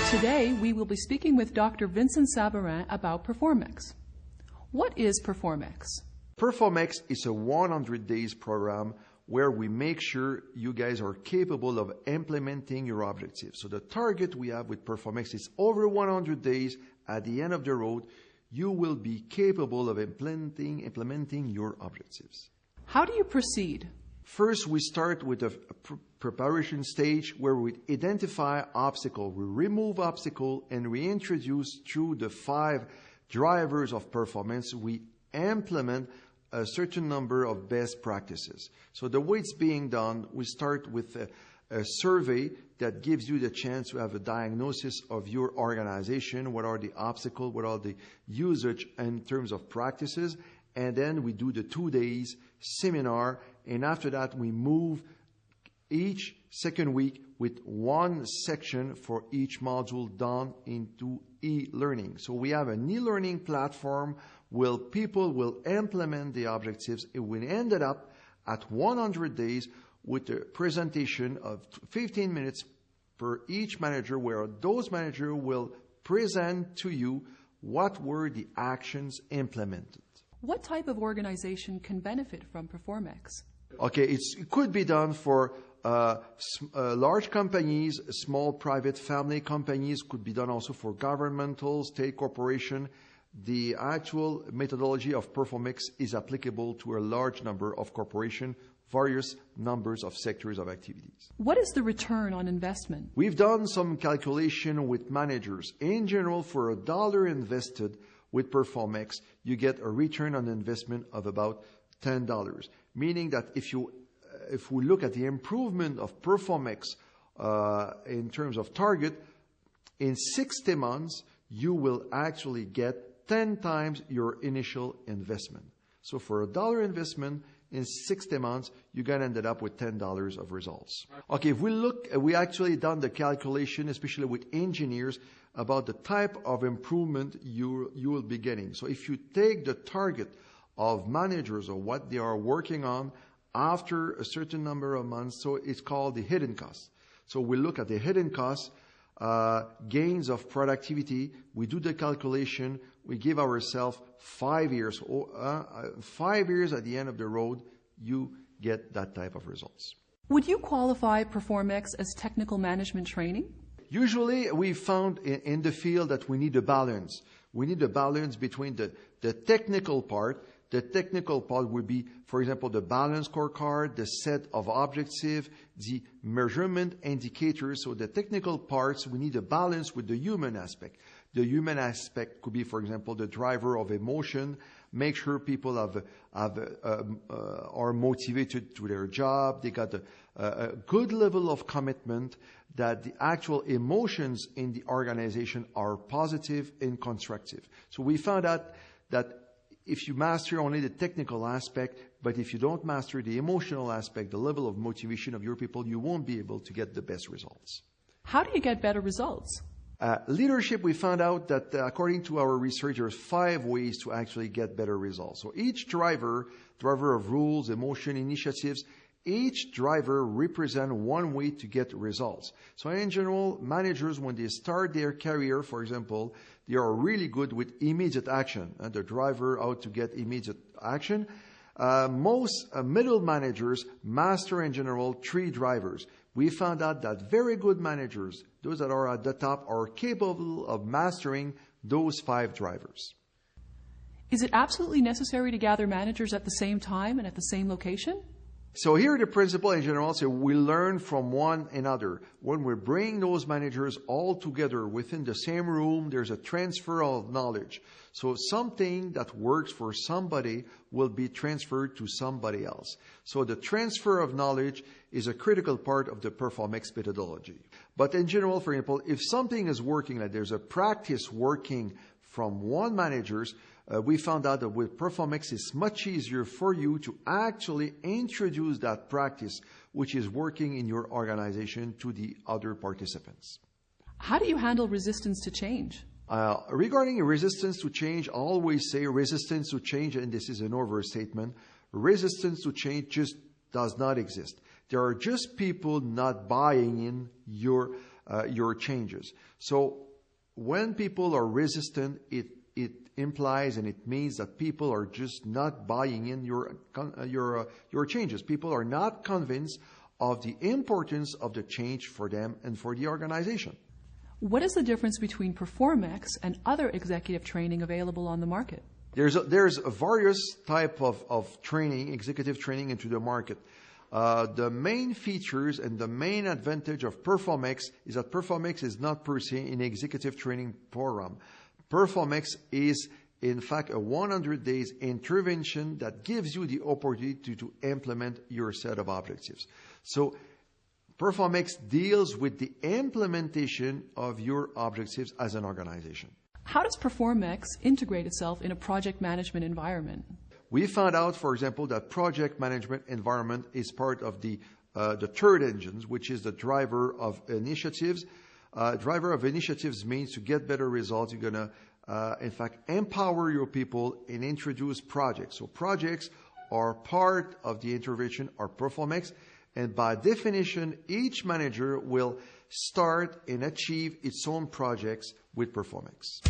Today, we will be speaking with Dr. Vincent Sabarin about Performex. What is Performex? Performex is a 100 days program where we make sure you guys are capable of implementing your objectives. So the target we have with Performex is over 100 days. At the end of the road, you will be capable of implementing your objectives. How do you proceed? First, we start with a preparation stage where we identify obstacle, we remove obstacle, and we introduce through the 5 drivers of performance, we implement a certain number of best practices. So the way it's being done, we start with a survey that gives you the chance to have a diagnosis of your organization, what are the obstacles, what are the usage in terms of practices, and then we do the 2 days seminar, and after that we move each second week with 1 section for each module done into e-learning. So we have an e-learning platform where people will implement the objectives, and we ended up at 100 days with a presentation of 15 minutes per each manager, where those managers will present to you what were the actions implemented. What type of organization can benefit from Performex? Okay, it could be done for large companies, small private family companies, could be done also for governmental, state corporation. The actual methodology of Performex is applicable to a large number of corporations, various numbers of sectors of activities. What is the return on investment? We've done some calculation with managers. In general, for $1 invested with Performex, you get a return on investment of about $10. Meaning that if we look at the improvement of Performex in terms of target, in 60 months, you will actually get 10 times your initial investment. So for $1 investment, in 60 months, you're going to end up with $10 of results. Okay, if we look, we actually done the calculation, especially with engineers, about the type of improvement you will be getting. So if you take the target of managers or what they are working on after a certain number of months, so it's called the hidden costs. So we look at the hidden costs, gains of productivity, we do the calculation, we give ourselves 5 years. 5 years at the end of the road, you get that type of results. Would you qualify Performex as technical management training? Usually we found in the field that we need a balance. We need a balance between the technical part. The technical part would be, for example, the balance scorecard, the set of objectives, the measurement indicators. So the technical parts, we need a balance with the human aspect. The human aspect could be, for example, the driver of emotion. Make sure people are motivated to their job. They got a good level of commitment, that the actual emotions in the organization are positive and constructive. So we found out that if you master only the technical aspect, but if you don't master the emotional aspect, the level of motivation of your people, you won't be able to get the best results. How do you get better results? Leadership, we found out that according to our research, there's 5 ways to actually get better results. So each driver of rules, emotion, initiatives, each driver represents one way to get results. So in general, managers, when they start their career, for example, they are really good with immediate action. And the driver out to get immediate action. Most middle managers master in general 3 drivers. We found out that very good managers, those that are at the top, are capable of mastering those 5 drivers. Is it absolutely necessary to gather managers at the same time and at the same location? So here the principle in general is we learn from one another. When we bring those managers all together within the same room, there's a transfer of knowledge. So something that works for somebody will be transferred to somebody else. So the transfer of knowledge is a critical part of the Performex methodology. But in general, for example, if something is working, like there's a practice working from one manager's, we found out that with Performex, it's much easier for you to actually introduce that practice which is working in your organization to the other participants. How do you handle resistance to change? Regarding resistance to change, I always say resistance to change, and this is an overstatement, resistance to change just does not exist. There are just people not buying in your your changes. So when people are resistant, it implies and it means that people are just not buying in your changes. People are not convinced of the importance of the change for them and for the organization. What is the difference between Performex and other executive training available on the market? There's a various type of training, executive training into the market. The main features and the main advantage of Performex is that Performex is not per se an executive training program. Performex is, in fact, a 100 days intervention that gives you the opportunity to implement your set of objectives. So Performex deals with the implementation of your objectives as an organization. How does Performex integrate itself in a project management environment? We found out, for example, that project management environment is part of the third engine, which is the driver of initiatives. Driver of initiatives means to get better results. You're going to, in fact, empower your people and introduce projects. So projects are part of the intervention or Performex. And by definition, each manager will start and achieve its own projects with Performex.